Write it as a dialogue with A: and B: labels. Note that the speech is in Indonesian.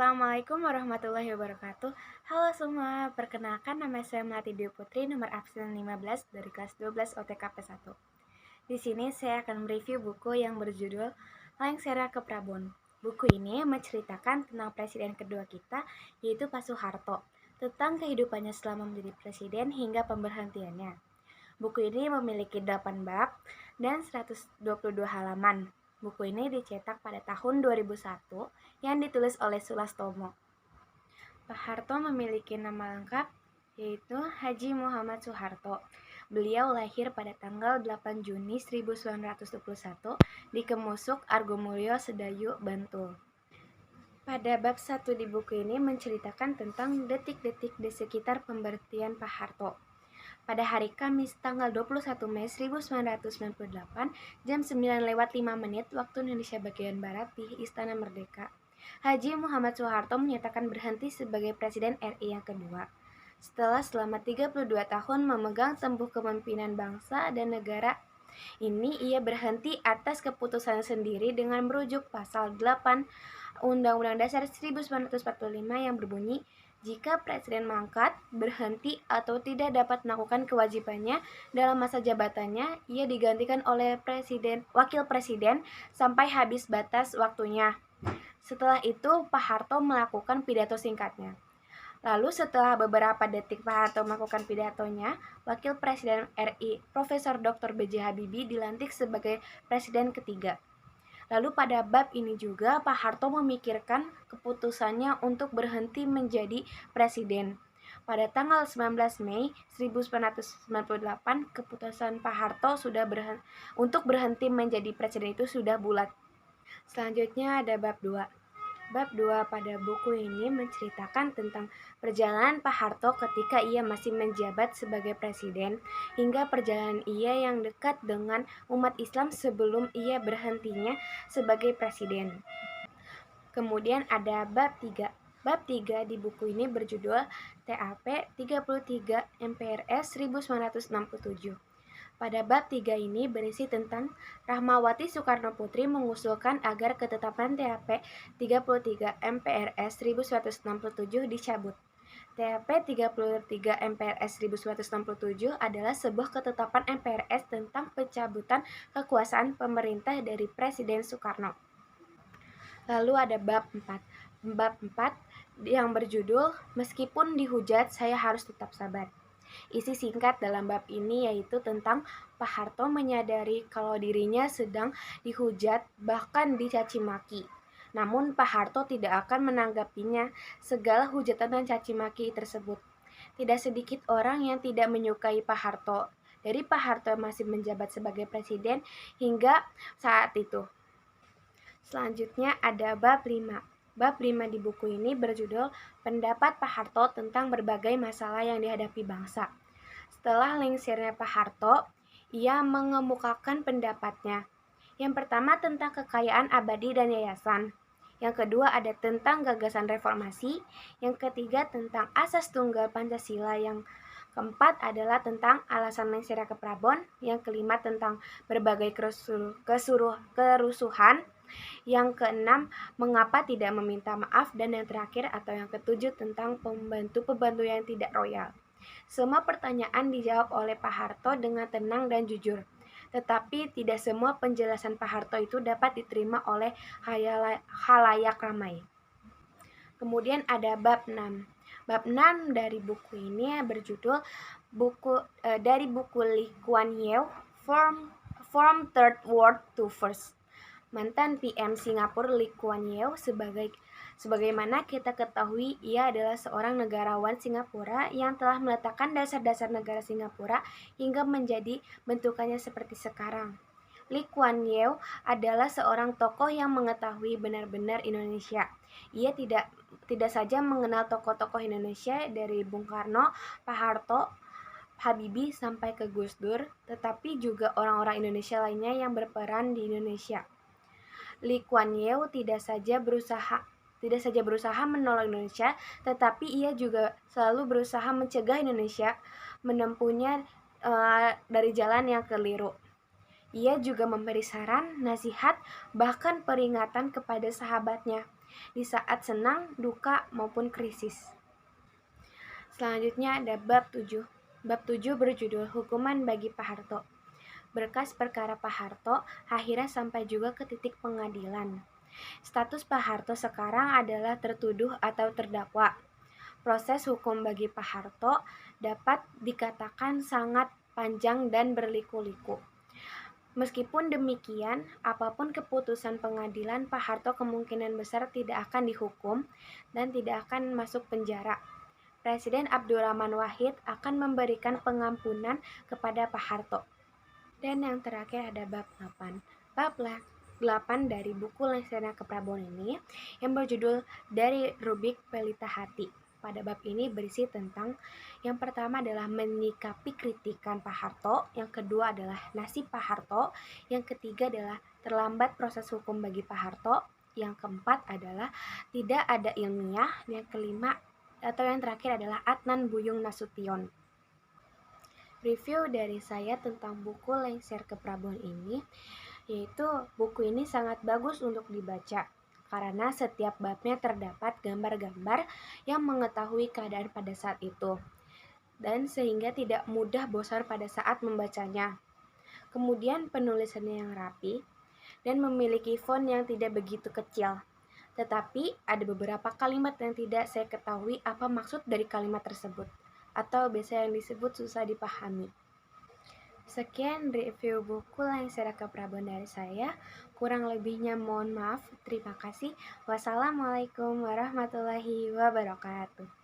A: Assalamualaikum warahmatullahi wabarakatuh. Halo semua, perkenalkan nama saya Melati Dwi Putri, nomor absen 15 dari kelas 12 OTKP 1. Di sini saya akan mereview buku yang berjudul Lengser ke Prabon. Buku ini menceritakan tentang presiden kedua kita, yaitu Pak Soeharto, tentang kehidupannya selama menjadi presiden hingga pemberhentiannya. Buku ini memiliki 8 bab dan 122 halaman. Buku ini dicetak pada tahun 2001 yang ditulis oleh Sulastomo. Pak Harto memiliki nama lengkap yaitu Haji Muhammad Soeharto. Beliau lahir pada tanggal 8 Juni 1921 di Kemusuk, Argomulyo, Sedayu, Bantul. Pada bab 1 di buku ini menceritakan tentang detik-detik di sekitar pemberhentian Pak Harto. Pada hari Kamis tanggal 21 Mei 1998 jam 9:05 waktu Indonesia bagian Barat di Istana Merdeka, Haji Muhammad Soeharto menyatakan berhenti sebagai Presiden RI yang kedua. Setelah selama 32 tahun memegang tampuk kepemimpinan bangsa dan negara ini, ia berhenti atas keputusan sendiri dengan merujuk pasal 8 Undang-Undang Dasar 1945 yang berbunyi, jika presiden mangkat, berhenti, atau tidak dapat melakukan kewajibannya dalam masa jabatannya, ia digantikan oleh wakil presiden sampai habis batas waktunya. Setelah itu, Pak Harto melakukan pidato singkatnya. Lalu setelah beberapa detik Pak Harto melakukan pidatonya, Wakil Presiden RI Profesor Dr. B.J. Habibie dilantik sebagai presiden ketiga. Lalu pada bab ini juga Pak Harto memikirkan keputusannya untuk berhenti menjadi presiden. Pada tanggal 19 Mei 1998, keputusan Pak Harto untuk berhenti menjadi presiden itu sudah bulat. Selanjutnya ada bab 2. Bab 2 pada buku ini menceritakan tentang perjalanan Pak Harto ketika ia masih menjabat sebagai presiden, hingga perjalanan ia yang dekat dengan umat Islam sebelum ia berhentinya sebagai presiden. Kemudian ada bab 3. Bab 3 di buku ini berjudul TAP 33 MPRS 1967. Pada bab 3 ini berisi tentang Rahmawati Soekarno Putri mengusulkan agar ketetapan TAP 33 MPRS 1967 dicabut. TAP 33 MPRS 1967 adalah sebuah ketetapan MPRS tentang pencabutan kekuasaan pemerintah dari Presiden Soekarno. Lalu ada bab 4. Bab 4 yang berjudul Meskipun dihujat, saya harus tetap sabar. Isi singkat dalam bab ini yaitu tentang Pak Harto menyadari kalau dirinya sedang dihujat, bahkan dicaci maki. Namun Pak Harto tidak akan menanggapinya segala hujatan dan caci maki tersebut. Tidak sedikit orang yang tidak menyukai Pak Harto, dari Pak Harto masih menjabat sebagai presiden hingga saat itu. Selanjutnya ada bab 5. Bab 5 di buku ini berjudul Pendapat Pak Harto tentang berbagai masalah yang dihadapi bangsa. Setelah lengsernya Pak Harto, ia mengemukakan pendapatnya. Yang pertama tentang kekayaan abadi dan yayasan. Yang kedua ada tentang gagasan reformasi. Yang ketiga tentang asas tunggal Pancasila. Yang keempat adalah tentang alasan lengsernya ke Prabon. Yang kelima tentang berbagai kerusuhan. Yang keenam, mengapa tidak meminta maaf, dan yang terakhir atau yang ketujuh tentang pembantu-pembantu yang tidak royal. Semua pertanyaan dijawab oleh Pak Harto dengan tenang dan jujur. Tetapi tidak semua penjelasan Pak Harto itu dapat diterima oleh khalayak ramai. Kemudian ada bab 6. Bab 6 dari buku ini berjudul dari buku Lee Kuan Yew, From Third World to First. Mantan PM Singapura Lee Kuan Yew sebagaimana kita ketahui, ia adalah seorang negarawan Singapura yang telah meletakkan dasar-dasar negara Singapura hingga menjadi bentukannya seperti sekarang. Lee Kuan Yew adalah seorang tokoh yang mengetahui benar-benar Indonesia. Ia tidak saja mengenal tokoh-tokoh Indonesia dari Bung Karno, Pak Harto, Habibie sampai ke Gus Dur, tetapi juga orang-orang Indonesia lainnya yang berperan di Indonesia. Lee Kuan Yew tidak saja berusaha menolong Indonesia, tetapi ia juga selalu berusaha mencegah Indonesia menempuhnya dari jalan yang keliru. Ia juga memberi saran, nasihat, bahkan peringatan kepada sahabatnya. di saat senang, duka, maupun krisis. Selanjutnya ada bab 7. Bab 7 berjudul Hukuman bagi Pak Harto. Berkas perkara Pak Harto akhirnya sampai juga ke titik pengadilan. Status Pak Harto sekarang adalah tertuduh atau terdakwa. Proses hukum bagi Pak Harto dapat dikatakan sangat panjang dan berliku-liku. Meskipun demikian, apapun keputusan pengadilan, Pak Harto kemungkinan besar tidak akan dihukum dan tidak akan masuk penjara. Presiden Abdurrahman Wahid akan memberikan pengampunan kepada Pak Harto. Dan yang terakhir ada bab 8. Bab 8 dari buku Lengsernya Keprabon ini yang berjudul Dari Rubik Pelita Hati. Pada bab ini berisi tentang yang pertama adalah menyikapi kritikan Pak Harto, yang kedua adalah nasib Pak Harto, yang ketiga adalah terlambat proses hukum bagi Pak Harto, yang keempat adalah tidak ada ilmiah, yang kelima atau yang terakhir adalah Adnan Buyung Nasution. Review dari saya tentang buku Lengser Keprabon ini, yaitu buku ini sangat bagus untuk dibaca karena setiap babnya terdapat gambar-gambar yang mengetahui keadaan pada saat itu, dan sehingga tidak mudah bosan pada saat membacanya. Kemudian penulisannya yang rapi dan memiliki font yang tidak begitu kecil. Tetapi ada beberapa kalimat yang tidak saya ketahui apa maksud dari kalimat tersebut, atau biasa yang disebut susah dipahami. Sekian review buku Lengser Keprabon dari saya. Kurang lebihnya mohon maaf. Terima kasih. Wassalamualaikum warahmatullahi wabarakatuh.